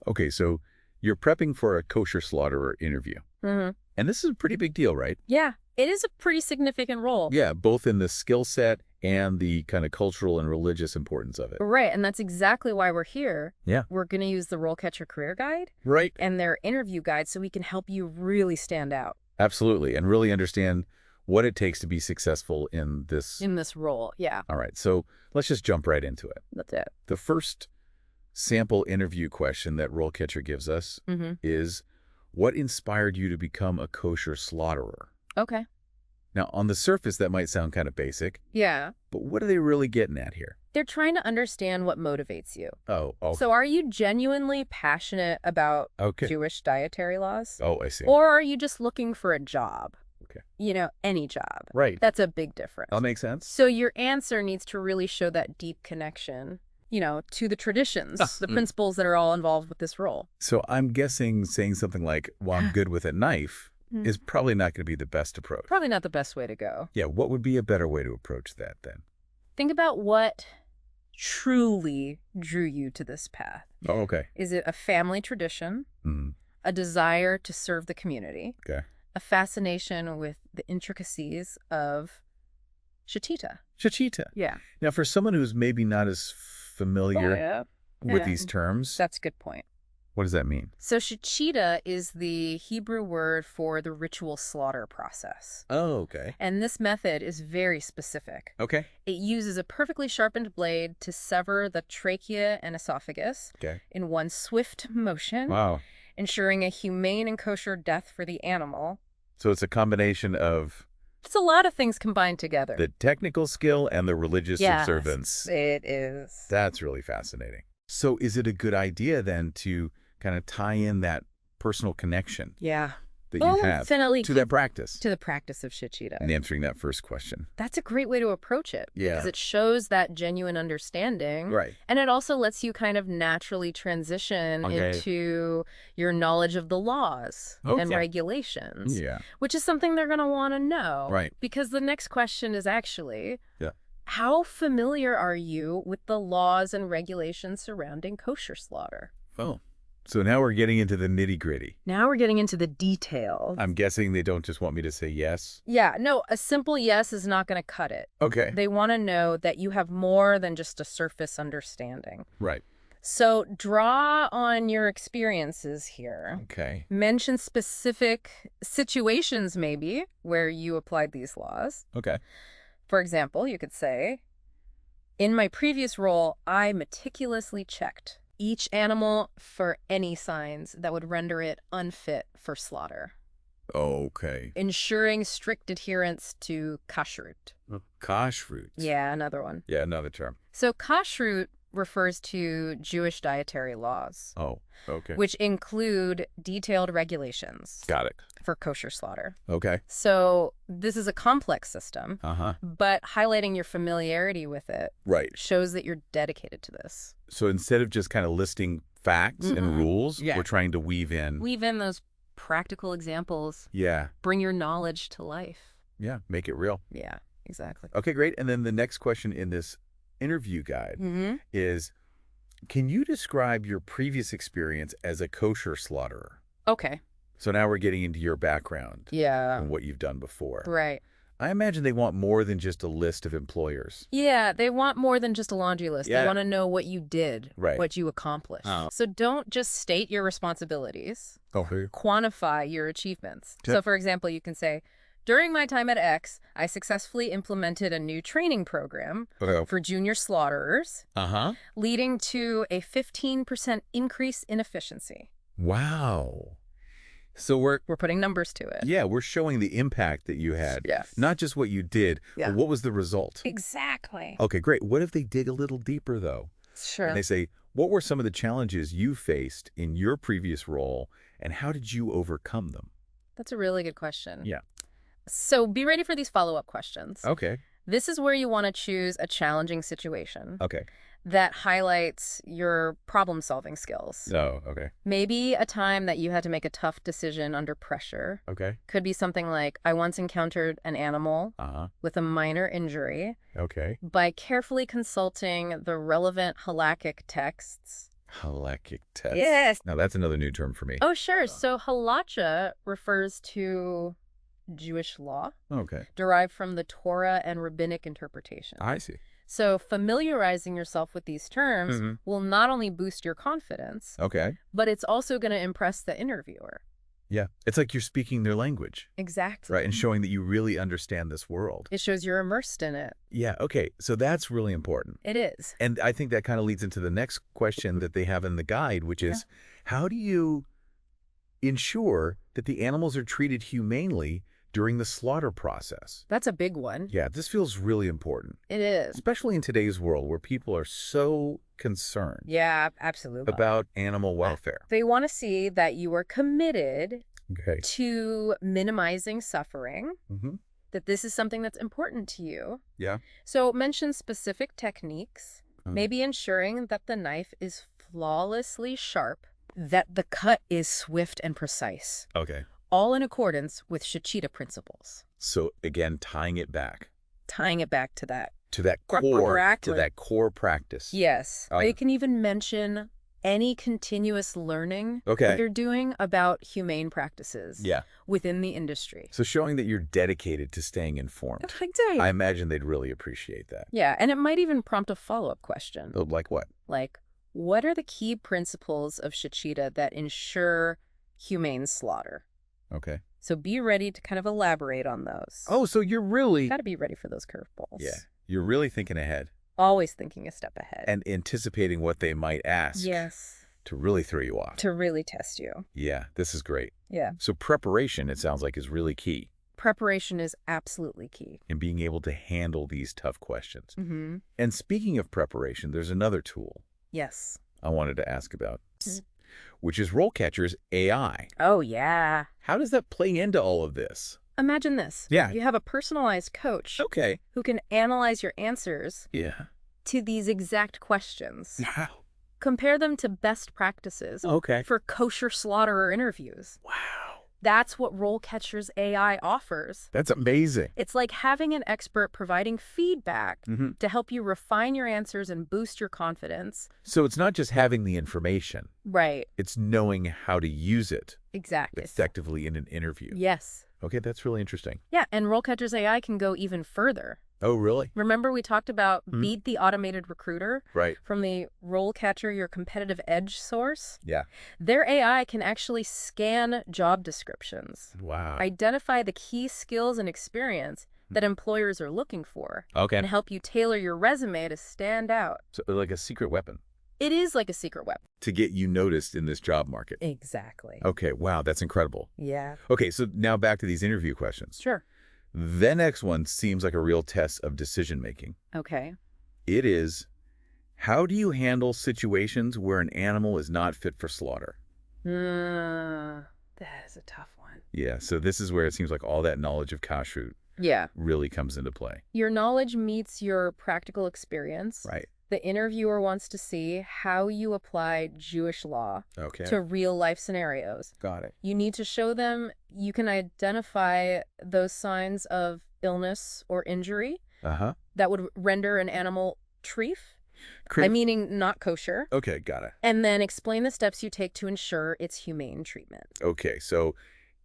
Okay, so you're prepping for a kosher slaughterer interview. Mm-hmm. And this is a pretty big deal, right? Yeah, it is a pretty significant role. Yeah, both in the skill set and the kind of cultural and religious importance of it. Right, and that's exactly why we're here. Yeah. We're going to use the RoleCatcher Career Guide Right. and their interview guide so we can help you really stand out. Absolutely, and really understand what it takes to be successful in this. In this role, yeah. All right, so let's just jump right into it. That's it. The first sample interview question that RoleCatcher gives us is, what inspired you to become a kosher slaughterer? Okay. Now, on the surface, that might sound kind of basic, Yeah. but what are they really getting at here? They're trying to understand what motivates you. Oh, okay. So are you genuinely passionate about Okay. Jewish dietary laws? Oh, I see. Or are you just looking for a job? Okay. You know, any job. Right. That's a big difference. That makes sense. So your answer needs to really show that deep connection, you know, to the traditions, the principles that are all involved with this role. So I'm guessing saying something like, well, I'm good with a knife is probably not going to be the best approach. Probably not the best way to go. Yeah, what would be a better way to approach that then? Think about what truly drew you to this path. Oh, okay. Is it a family tradition, a desire to serve the community, Okay. a fascination with the intricacies of shechita? Shechita. Yeah. Now, for someone who's maybe not as familiar with Yeah. these terms, That's a good point. what does that mean? So shechita is the Hebrew word for the ritual slaughter process. Oh, okay. And this method is very specific. Okay. It uses a perfectly sharpened blade to sever the trachea and esophagus in one swift motion, Wow. ensuring a humane and kosher death for the animal. So it's a combination of It's a lot of things combined together. the technical skill and the religious observance. It is. That's really fascinating. So is it a good idea then to kind of tie in that personal connection Yeah. that you have Definitely to that practice to the practice of shechita. in answering that first question? That's a great way to approach it. Yeah. Because it shows that genuine understanding. Right. And it also lets you kind of naturally transition into your knowledge of the laws and regulations. Yeah. Which is something they're going to want to know. Right. Because the next question is actually, how familiar are you with the laws and regulations surrounding kosher slaughter? Oh. So now we're getting into the nitty-gritty. Now we're getting into the details. I'm guessing they don't just want me to say yes? Yeah, no, a simple yes is not going to cut it. Okay. They want to know that you have more than just a surface understanding. Right. So draw on your experiences here. Okay. Mention specific situations maybe where you applied these laws. Okay. For example, you could say, in my previous role, I meticulously checked each animal for any signs that would render it unfit for slaughter. Okay. Ensuring strict adherence to kashrut. Kashrut. Yeah, another one. Yeah, another term. So kashrut refers to Jewish dietary laws. Oh, okay. Which include detailed regulations. Got it. For kosher slaughter. Okay. So this is a complex system, Uh-huh. but highlighting your familiarity with it shows that you're dedicated to this. So instead of just kind of listing facts and rules, we're trying to weave in those practical examples. Yeah. Bring your knowledge to life. Yeah, make it real. Yeah, exactly. Okay, great. And then the next question in this interview guide is, can you describe your previous experience as a kosher slaughterer? Okay. So now we're getting into your background. Yeah. And what you've done before. Right. I imagine they want more than just a list of employers. Yeah, they want more than just a laundry list. Yeah. They want to know what you did, Right. what you accomplished. Oh. So don't just state your responsibilities. Okay. Quantify your achievements. Okay. So, for example, you can say, during my time at X, I successfully implemented a new training program for junior slaughterers, leading to a 15% increase in efficiency. Wow. So we're putting numbers to it. Yeah, we're showing the impact that you had. Yes. Not just what you did, but what was the result? Exactly. Okay, great. What if they dig a little deeper, though? Sure. And they say, what were some of the challenges you faced in your previous role, and how did you overcome them? That's a really good question. Yeah. So be ready for these follow-up questions. Okay. This is where you want to choose a challenging situation Okay. that highlights your problem-solving skills. Oh, okay. Maybe a time that you had to make a tough decision under pressure. Okay. Could be something like, I once encountered an animal with a minor injury. Okay. By carefully consulting the relevant halakhic texts, Halakhic test. Yes. Now, that's another new term for me. Oh, sure. So halacha refers to Jewish law. Okay. Derived from the Torah and rabbinic interpretation. I see. So familiarizing yourself with these terms will not only boost your confidence, but it's also going to impress the interviewer. Yeah. It's like you're speaking their language. Exactly. Right, and showing that you really understand this world. It shows you're immersed in it. Yeah, okay. So that's really important. It is. And I think that kind of leads into the next question that they have in the guide, which is, how do you ensure that the animals are treated humanely during the slaughter process? That's a big one. Yeah, this feels really important. It is. Especially in today's world where people are so concerned. Yeah, absolutely. About animal welfare. They want to see that you are committed to minimizing suffering, that this is something that's important to you. Yeah. So mention specific techniques, maybe ensuring that the knife is flawlessly sharp, that the cut is swift and precise. Okay. All in accordance with Shachita principles. So again, tying it back. Tying it back to that. To that core practice. Yes. Or you can even mention any continuous learning that you're doing about humane practices within the industry. So showing that you're dedicated to staying informed. Exactly. I imagine they'd really appreciate that. Yeah, and it might even prompt a follow-up question. Like what? Like, what are the key principles of Shachita that ensure humane slaughter? Okay. So be ready to kind of elaborate on those. Oh, so you're really... Got to be ready for those curveballs. Yeah. You're really thinking ahead. Always thinking a step ahead. And anticipating what they might ask. Yes. To really throw you off. To really test you. Yeah, this is great. Yeah. So preparation, it sounds like, is really key. Preparation is absolutely key. In being able to handle these tough questions. And speaking of preparation, there's another tool. Yes. I wanted to ask about, which is RoleCatcher's AI. Oh, yeah. How does that play into all of this? Imagine this. Yeah. You have a personalized coach. Okay. Who can analyze your answers. Yeah. To these exact questions. Wow. Compare them to best practices. Okay. For Kosher Slaughterer interviews. Wow. That's what RoleCatcher's AI offers. That's amazing. It's like having an expert providing feedback to help you refine your answers and boost your confidence. So it's not just having the information. Right. It's knowing how to use it. Exactly. Effectively in an interview. Yes. Okay, that's really interesting. Yeah, and RoleCatcher's AI can go even further. Oh, really? Remember we talked about Beat the Automated Recruiter? Right. From the RoleCatcher, your competitive edge source? Yeah. Their AI can actually scan job descriptions. Wow. Identify the key skills and experience that employers are looking for. Okay. And help you tailor your resume to stand out. So like a secret weapon. It is like a secret weapon. To get you noticed in this job market. Exactly. Okay, wow, that's incredible. Yeah. Okay, so now back to these interview questions. Sure. The next one seems like a real test of decision-making. Okay. It is, how do you handle situations where an animal is not fit for slaughter? That is a tough one. Yeah, so this is where it seems like all that knowledge of kashrut really comes into play. Your knowledge meets your practical experience. Right. The interviewer wants to see how you apply Jewish law to real-life scenarios. Got it. You need to show them you can identify those signs of illness or injury that would render an animal treif. Meaning not kosher. Okay, got it. And then explain the steps you take to ensure its humane treatment. Okay, so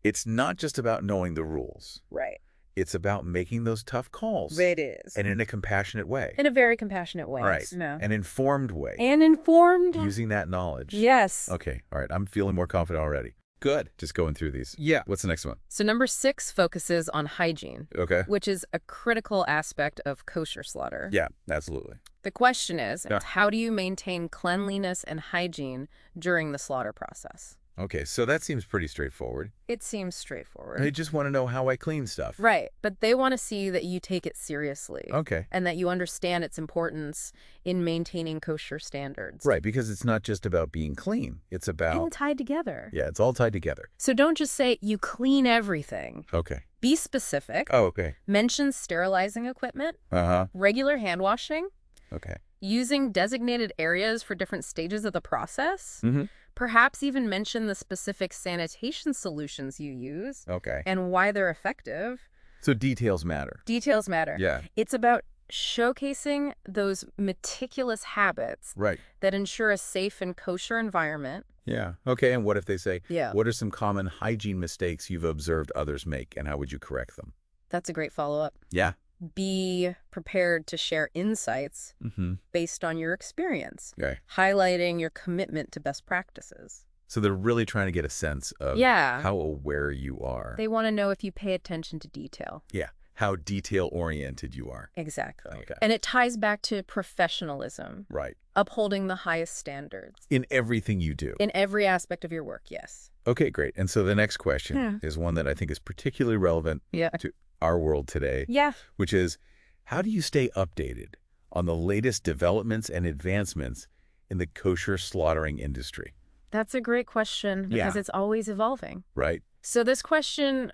it's not just about knowing the rules. Right. It's about making those tough calls. It is. And in a compassionate way. In a very compassionate way. Right. No. An informed way. And informed. Using that knowledge. Yes. Okay. All right. I'm feeling more confident already. Good. Just going through these. Yeah. What's the next one? So number 6 focuses on hygiene. Okay. Which is a critical aspect of kosher slaughter. Yeah, absolutely. The question is, how do you maintain cleanliness and hygiene during the slaughter process? Okay, so that seems pretty straightforward. It seems straightforward. They just want to know how I clean stuff. Right, but they want to see that you take it seriously. Okay. And that you understand its importance in maintaining kosher standards. Right, because it's not just about being clean. It's about... And tied together. Yeah, it's all tied together. So don't just say you clean everything. Okay. Be specific. Oh, okay. Mention sterilizing equipment. Regular hand washing. Okay. Using designated areas for different stages of the process. Perhaps even mention the specific sanitation solutions you use. Okay. And why they're effective. So details matter. Details matter. Yeah. It's about showcasing those meticulous habits that ensure a safe and kosher environment. Yeah. Okay, and what if they say, Yeah. what are some common hygiene mistakes you've observed others make, and how would you correct them? That's a great follow-up. Yeah. Be prepared to share insights based on your experience, highlighting your commitment to best practices. So they're really trying to get a sense of how aware you are. They want to know if you pay attention to detail. Yeah, how detail-oriented you are. Exactly. Okay. And it ties back to professionalism. Right. Upholding the highest standards. In everything you do. In every aspect of your work, yes. Okay, great. And so the next question is one that I think is particularly relevant to our world today. Yeah. Which is, how do you stay updated on the latest developments and advancements in the kosher slaughtering industry? That's a great question because it's always evolving. Right. So this question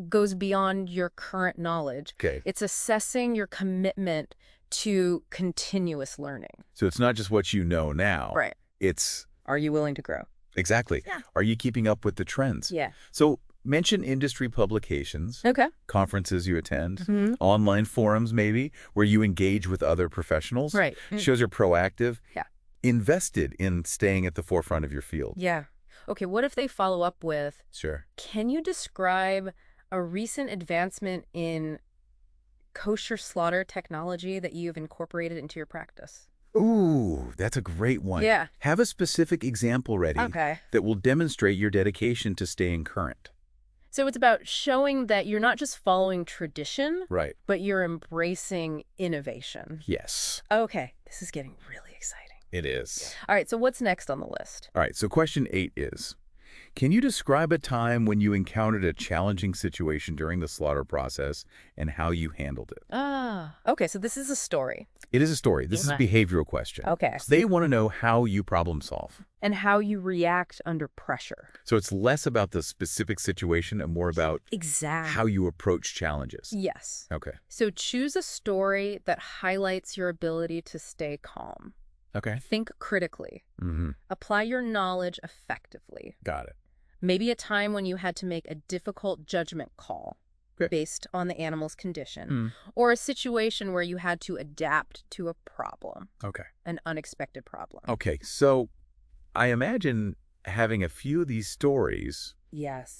goes beyond your current knowledge. Okay. It's assessing your commitment to continuous learning. So it's not just what you know now. Right. It's... Are you willing to grow? Exactly. Yeah. Are you keeping up with the trends? Yeah. So mention industry publications, conferences you attend, online forums maybe, where you engage with other professionals. Right. Shows you're proactive. Yeah. Invested in staying at the forefront of your field. Yeah. Okay, what if they follow up with, Sure. Can you describe a recent advancement in kosher slaughter technology that you've incorporated into your practice? Ooh, that's a great one. Yeah. Have a specific example ready that will demonstrate your dedication to staying current. So it's about showing that you're not just following tradition, Right. but you're embracing innovation. Yes. Okay, this is getting really exciting. It is. All right, so what's next on the list? All right, so question 8 is, can you describe a time when you encountered a challenging situation during the slaughter process and how you handled it? Okay, so this is a story. It is a story. This is a behavioral question. Okay. They want to know how you problem solve. And how you react under pressure. So it's less about the specific situation and more about how you approach challenges. Yes. Okay. So choose a story that highlights your ability to stay calm. Okay. Think critically. Apply your knowledge effectively. Got it. Maybe a time when you had to make a difficult judgment call based on the animal's condition, or a situation where you had to adapt to a problem, an unexpected problem. Okay, so I imagine having a few of these stories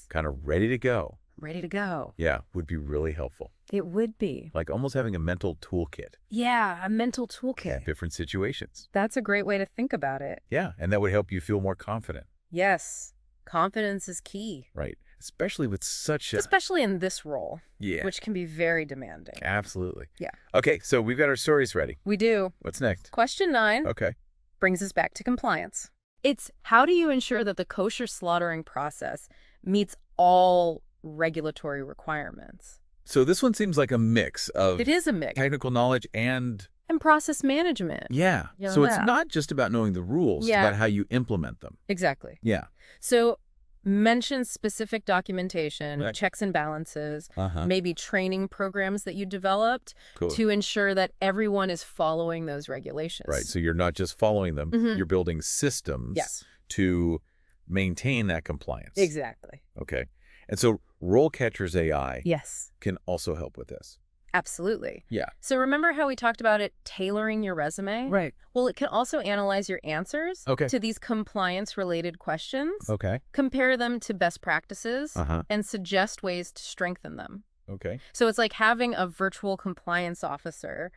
kind of ready to go. Ready to go. Yeah, would be really helpful. It would be. Like almost having a mental toolkit. Yeah, a mental toolkit. Yeah, different situations. That's a great way to think about it. Yeah, and that would help you feel more confident. Yes, confidence is key. Right, especially with such a... Especially in this role. Yeah. Which can be very demanding. Absolutely. Yeah. Okay, so we've got our stories ready. We do. What's next? Question 9. Okay. Brings us back to compliance. It's how do you ensure that the kosher slaughtering process meets all regulatory requirements? So this one seems like a mix of... It is a mix. Technical knowledge and... And process management. Yeah. So it's not just about knowing the rules, it's about how you implement them. Exactly. Yeah. So mention specific documentation, checks and balances, maybe training programs that you developed to ensure that everyone is following those regulations. Right. So you're not just following them, you're building systems to maintain that compliance. Exactly. Okay. And so RoleCatcher's AI can also help with this. Absolutely. Yeah. So remember how we talked about it tailoring your resume? Right. Well, it can also analyze your answers to these compliance-related questions, compare them to best practices, and suggest ways to strengthen them. Okay. So it's like having a virtual compliance officer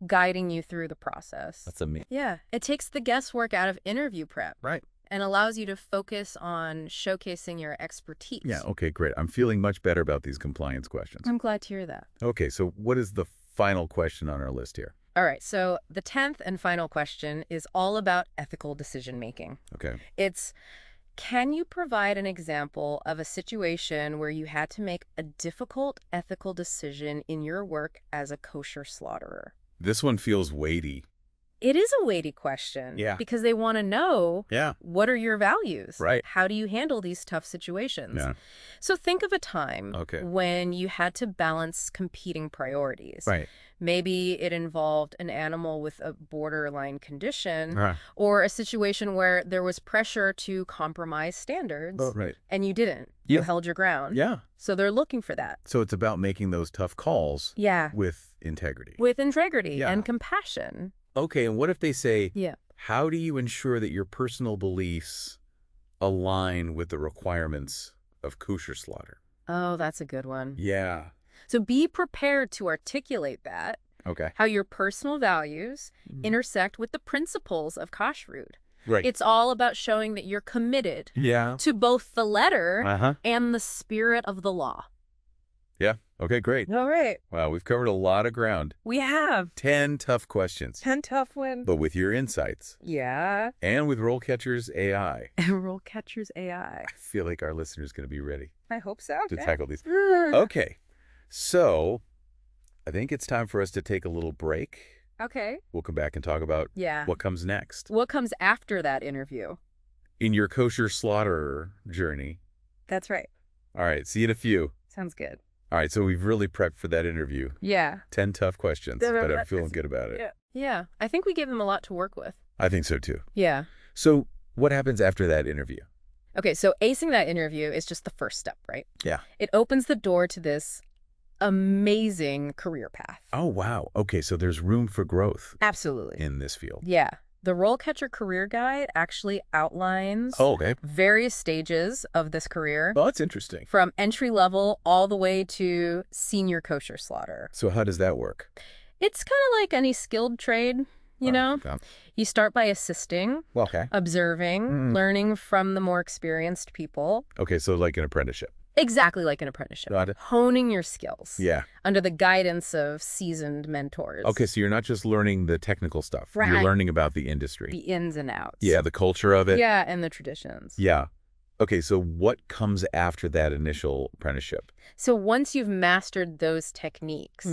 guiding you through the process. That's amazing. Yeah. It takes the guesswork out of interview prep. Right. And allows you to focus on showcasing your expertise. Yeah, okay, great. I'm feeling much better about these compliance questions. I'm glad to hear that. Okay, so what is the final question on our list here? All right, so the 10th and final question is all about ethical decision-making. Okay. It's, can you provide an example of a situation where you had to make a difficult ethical decision in your work as a kosher slaughterer? This one feels weighty. It is a weighty question. Yeah. Because they want to know, Yeah. what are your values? Right. How do you handle these tough situations? Yeah. So think of a time Okay. when you had to balance competing priorities. Right. Maybe it involved an animal with a borderline condition Right. or a situation where there was pressure to compromise standards. Oh, right. And you didn't. Yeah. You held your ground. Yeah. So they're looking for that. So it's about making those tough calls Yeah. with integrity. With integrity Yeah. and compassion. Okay, and what if they say, Yeah. how do you ensure that your personal beliefs align with the requirements of kosher slaughter? Oh, that's a good one. Yeah. So be prepared to articulate that, Okay. how your personal values intersect with the principles of kashrut. Right. It's all about showing that you're committed Yeah. to both the letter Uh-huh. and the spirit of the law. Yeah. Okay, great. All right. Wow, we've covered a lot of ground. We have 10 tough questions. 10 tough ones. But with your insights Yeah. and with RoleCatcher's AI, And RoleCatcher's AI. I feel like our listeners are going to be ready I hope so. to tackle these. Okay. So I think it's time for us to take a little break. Okay. We'll come back and talk about Yeah. what comes next What comes after that interview? in your Kosher Slaughterer journey. That's right. All right. See you in a few. Sounds good. All right. So we've really prepped for that interview. Yeah. 10 tough questions, but I'm feeling good about it. Yeah. I think we gave them a lot to work with. I think so too. Yeah. So what happens after that interview? Okay, so acing that interview is just the first step, right? Yeah. It opens the door to this amazing career path. Oh, wow. Okay. So there's room for growth Absolutely. in this field. Yeah. The RoleCatcher Career Guide actually outlines Okay. various stages of this career, Well, that's interesting. from entry level all the way to senior kosher slaughter. So how does that work? It's kind of like any skilled trade, you know? Yeah. You start by assisting, Well, okay. observing, learning from the more experienced people. Okay. So like an apprenticeship. Exactly like an apprenticeship. Got it. Honing your skills. Yeah. Under the guidance of seasoned mentors. Okay. So you're not just learning the technical stuff. Right. You're learning about the industry. The ins and outs. Yeah. The culture of it. Yeah, and the traditions. Yeah. Okay. So what comes after that initial apprenticeship? So once you've mastered those techniques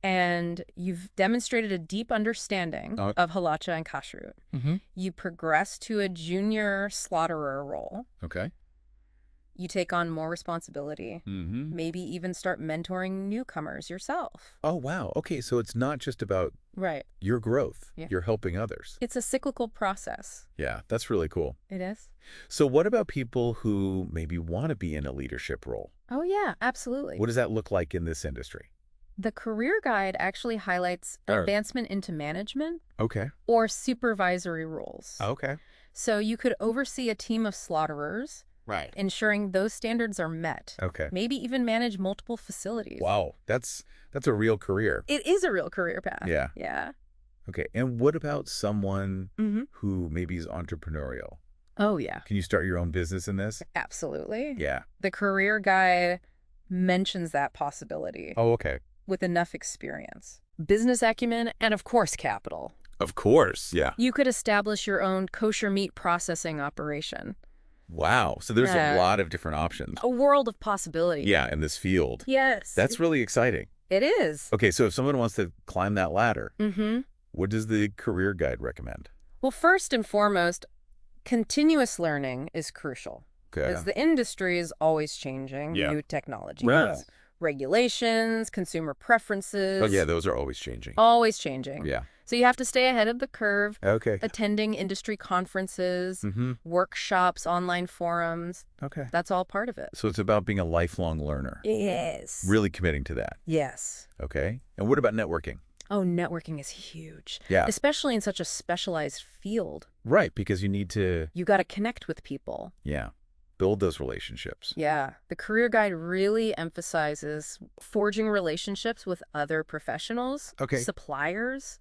and you've demonstrated a deep understanding of halacha and kashrut, you progress to a junior slaughterer role. Okay. You take on more responsibility, maybe even start mentoring newcomers yourself. Oh, wow. Okay. So it's not just about Right. your growth. Yeah. You're helping others. It's a cyclical process. Yeah. That's really cool. It is. So what about people who maybe want to be in a leadership role? Oh, yeah, absolutely. What does that look like in this industry? The career guide actually highlights advancement into management Okay. or supervisory roles. Okay. So you could oversee a team of slaughterers, Right. ensuring those standards are met. Okay. Maybe even manage multiple facilities. Wow. That's a real career. It is a real career path. Yeah. Yeah. Okay. And what about someone Mm-hmm. who maybe is entrepreneurial? Oh, yeah. Can you start your own business in this? Absolutely. Yeah. The career guide mentions that possibility Oh, okay. with enough experience. Business acumen and, of course, capital. Of course. Yeah. You could establish your own kosher meat processing operation. Wow. So there's a lot of different options. A world of possibility. Yeah, in this field. Yes. That's really exciting. It is. Okay, so if someone wants to climb that ladder, Mm-hmm. what does the career guide recommend? Well, first and foremost, continuous learning is crucial. Okay. Because the industry is always changing. Yeah. New technologies, Right. regulations, consumer preferences. Oh, yeah, those are always changing. Always changing. Yeah. So you have to stay ahead of the curve, Okay. attending industry conferences, Mm-hmm. workshops, online forums. Okay. That's all part of it. So it's about being a lifelong learner. Yes. Really committing to that. Yes. Okay. And what about networking? Oh, networking is huge. Yeah. Especially in such a specialized field. Right, because you need to, You got to connect with people. yeah, build those relationships. Yeah. The career guide really emphasizes forging relationships with other professionals, Okay. suppliers,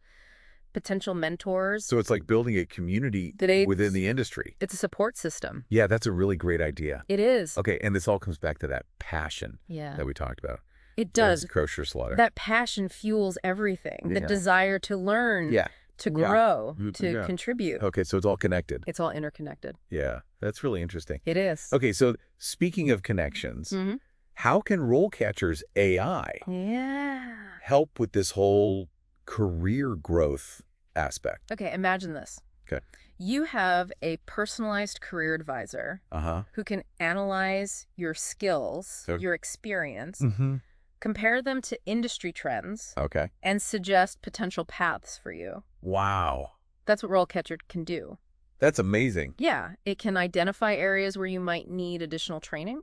potential mentors. So it's like building a community That within the industry. It's a support system. Yeah, that's a really great idea. It is. Okay, and this all comes back to that passion Yeah. that we talked about. It does. As Kosher Slaughter. That passion fuels everything. The Yeah. desire to learn, Yeah. to Yeah. grow, to Yeah. contribute. Okay, so it's all connected. It's all interconnected. Yeah, that's really interesting. It is. Okay, so speaking of connections, Mhm. how can RoleCatcher's AI Yeah. help with this whole career growth aspect. Okay, imagine this. Okay. You have a personalized career advisor who can analyze your skills, your experience, compare them to industry trends, and suggest potential paths for you. Wow. That's what RoleCatcher can do. That's amazing. Yeah, it can identify areas where you might need additional training,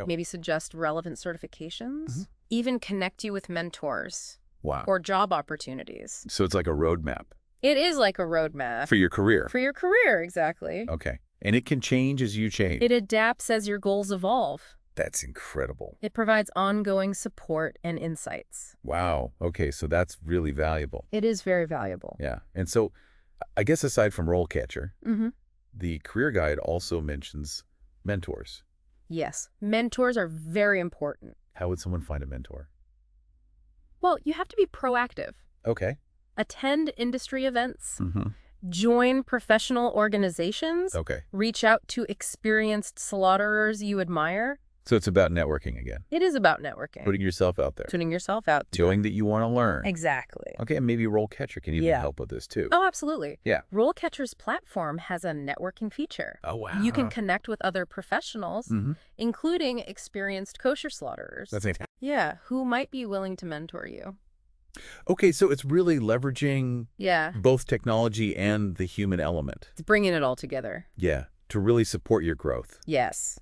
maybe suggest relevant certifications, even connect you with mentors or job opportunities. So it's like a roadmap. It is like a roadmap. For your career. For your career, exactly. Okay. And it can change as you change. It adapts as your goals evolve. That's incredible. It provides ongoing support and insights. Wow. Okay, so that's really valuable. It is very valuable. Yeah. And so I guess aside from RoleCatcher, the career guide also mentions mentors. Yes. Mentors are very important. How would someone find a mentor? Well, you have to be proactive. Okay. Attend industry events. Join professional organizations. Okay. Reach out to experienced slaughterers you admire. So it's about networking again. It is about networking. Putting yourself out there. Putting yourself out there. Showing that you want to learn. Exactly. Okay, and maybe RoleCatcher can even help with this too. Oh, absolutely. Yeah. RoleCatcher's platform has a networking feature. Oh, wow. You can connect with other professionals, including experienced kosher slaughterers. That's fantastic. Yeah, who might be willing to mentor you. Okay, so it's really leveraging Yeah. both technology and the human element. It's bringing it all together. Yeah, to really support your growth. Yes.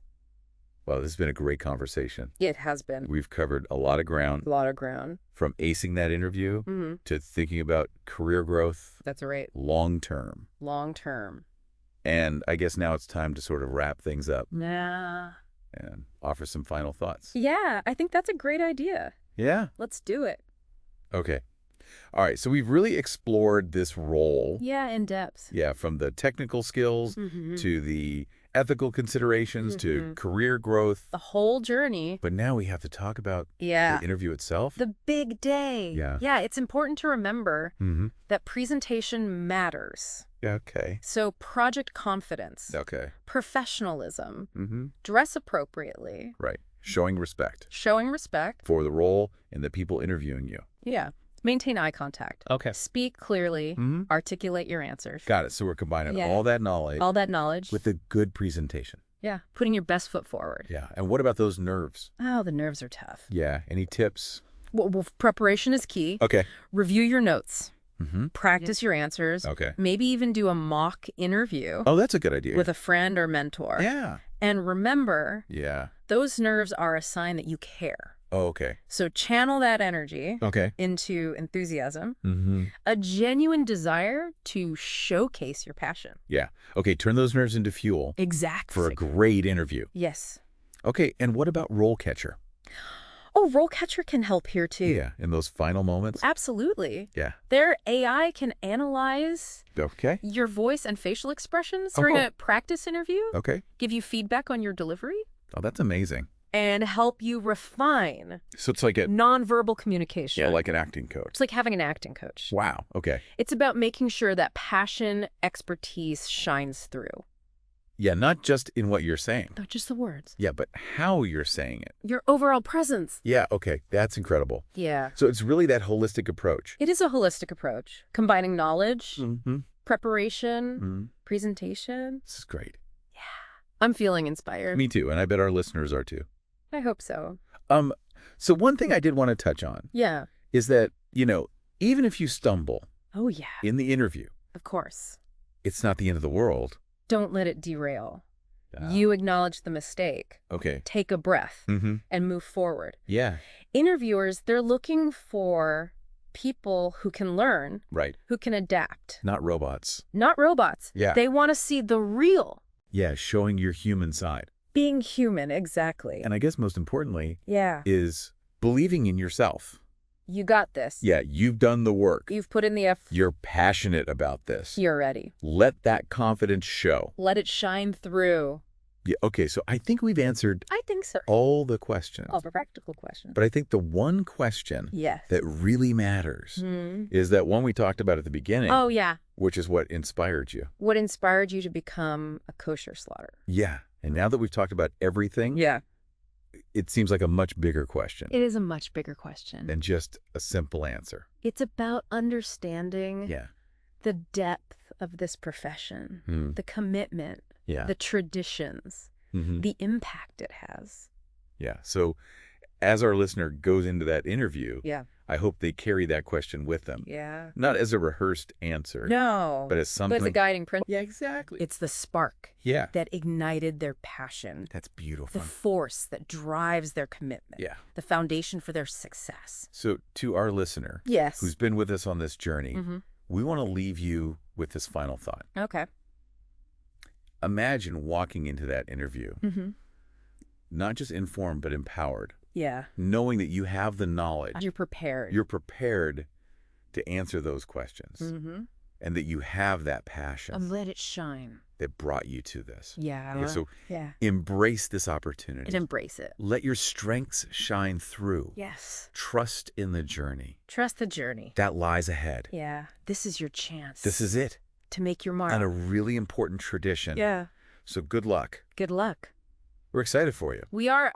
Well, this has been a great conversation. It has been. We've covered a lot of ground. A lot of ground. From acing that interview to thinking about career growth. That's right. Long term. Long term. And I guess now it's time to sort of wrap things up. Yeah. And offer some final thoughts. Yeah, I think that's a great idea. Yeah. Let's do it. Okay. All right, so we've really explored this role. Yeah, in depth. Yeah, from the technical skills to the ethical considerations to career growth. The whole journey. But now we have to talk about the interview itself. The big day. Yeah. Yeah, it's important to remember that presentation matters. Okay. So project confidence. Okay. Professionalism. Dress appropriately. Right. Showing respect. Showing respect. For the role and the people interviewing you. Yeah. Maintain eye contact. Okay. Speak clearly. Articulate your answers. Got it. So we're combining all that knowledge. All that knowledge. With a good presentation. Yeah. Putting your best foot forward. Yeah. And what about those nerves? Oh, the nerves are tough. Yeah. Any tips? Well, preparation is key. Okay. Review your notes. Practice your answers. Okay. Maybe even do a mock interview. Oh, that's a good idea. With a friend or mentor. Yeah. And remember, those nerves are a sign that you care. Oh, okay. So channel that energy into enthusiasm, a genuine desire to showcase your passion. Yeah. Okay, turn those nerves into fuel. Exactly. For a great interview. Yes. Okay, and what about RoleCatcher? Oh, RoleCatcher can help here too. Yeah, in those final moments? Absolutely. Yeah. Their AI can analyze your voice and facial expressions during a practice interview. Okay. Give you feedback on your delivery. Oh, that's amazing. And help you refine so it's like a nonverbal communication. Yeah, like an acting coach. It's like having an acting coach. Wow. Okay. It's about making sure that passion, expertise shines through. Yeah, not just in what you're saying. Not just the words. Yeah, but how you're saying it. Your overall presence. Yeah, okay. That's incredible. Yeah. So it's really that holistic approach. It is a holistic approach. Combining knowledge, preparation, presentation. This is great. Yeah. I'm feeling inspired. Me too, and I bet our listeners are too. I hope so. So one thing I did want to touch on is that, even if you stumble in the interview, of course, it's not the end of the world. Don't let it derail. You acknowledge the mistake. Okay. Take a breath and move forward. Yeah. Interviewers, they're looking for people who can learn, who can adapt. Not robots. Not robots. Yeah. They want to see the real. Yeah, showing your human side. Being human, exactly. And I guess most importantly is believing in yourself. You got this. Yeah, you've done the work. You've put in the effort. You're passionate about this. You're ready. Let that confidence show. Let it shine through. Yeah, okay, so I think we've answered all the questions. All the practical questions. But I think the one question that really matters is that one we talked about at the beginning. Oh, yeah. Which is what inspired you. What inspired you to become a kosher slaughterer. Yeah. And now that we've talked about everything, it seems like a much bigger question. It is a much bigger question. Than just a simple answer. It's about understanding The depth of this profession, the commitment, the traditions, the impact it has. Yeah. So as our listener goes into that interview, I hope they carry that question with them. Yeah. Not as a rehearsed answer. No. But as something. But it's a guiding principle. Yeah, exactly. It's the spark that ignited their passion. That's beautiful. The force that drives their commitment. Yeah. The foundation for their success. So to our listener who's been with us on this journey, we want to leave you with this final thought. Okay. Imagine walking into that interview, not just informed, but empowered. Yeah. Knowing that you have the knowledge. You're prepared. You're prepared to answer those questions. And that you have that passion. And let it shine. That brought you to this. Yeah. Okay, so embrace this opportunity. And embrace it. Let your strengths shine through. Yes. Trust in the journey. Trust the journey. That lies ahead. Yeah. This is your chance. This is it. To make your mark. On a really important tradition. Yeah. So good luck. Good luck. We're excited for you. We are.